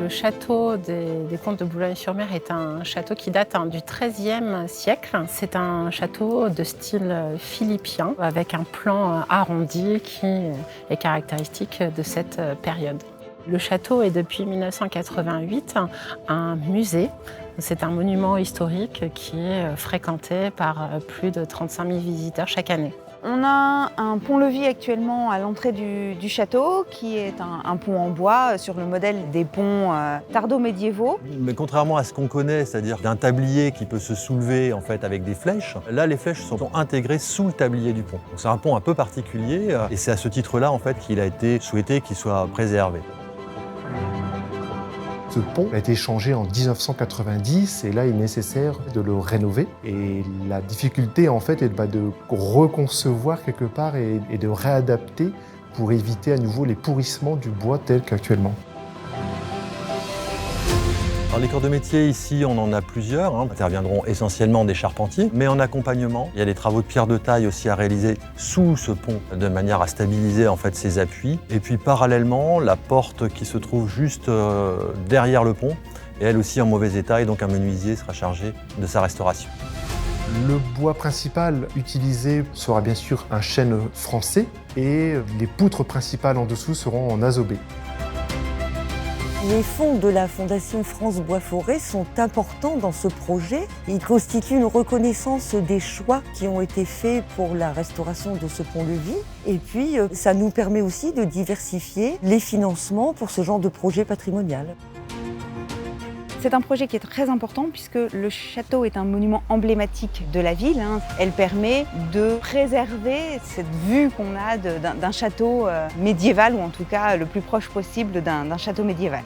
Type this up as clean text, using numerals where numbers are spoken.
Le château des Comtes de Boulogne-sur-Mer est un château qui date du XIIIe siècle. C'est un château de style philippien avec un plan arrondi qui est caractéristique de cette période. Le château est depuis 1988 un musée. C'est un monument historique qui est fréquenté par plus de 35 000 visiteurs chaque année. On a un pont-levis actuellement à l'entrée du château qui est un pont en bois sur le modèle des ponts tardo-médiévaux. Mais contrairement à ce qu'on connaît, c'est-à-dire d'un tablier qui peut se soulever en fait avec des flèches, là les flèches sont intégrées sous le tablier du pont. Donc c'est un pont un peu particulier et c'est à ce titre-là en fait qu'il a été souhaité qu'il soit préservé. Ce pont a été changé en 1990 et là il est nécessaire de le rénover. Et la difficulté en fait est de reconcevoir quelque part et de réadapter pour éviter à nouveau les pourrissements du bois tel qu'actuellement. Alors, les corps de métier ici, on en a plusieurs, interviendront essentiellement des charpentiers, mais en accompagnement, il y a des travaux de pierre de taille aussi à réaliser sous ce pont de manière à stabiliser en fait ses appuis. Et puis parallèlement, la porte qui se trouve juste derrière le pont est elle aussi en mauvais état et donc un menuisier sera chargé de sa restauration. Le bois principal utilisé sera bien sûr un chêne français et les poutres principales en dessous seront en azobé. Les fonds de la Fondation France Bois Forêt sont importants dans ce projet. Ils constituent une reconnaissance des choix qui ont été faits pour la restauration de ce pont-levis. Et puis, ça nous permet aussi de diversifier les financements pour ce genre de projet patrimonial. C'est un projet qui est très important puisque le château est un monument emblématique de la ville. Elle permet de préserver cette vue qu'on a d'un château médiéval ou en tout cas le plus proche possible d'un château médiéval.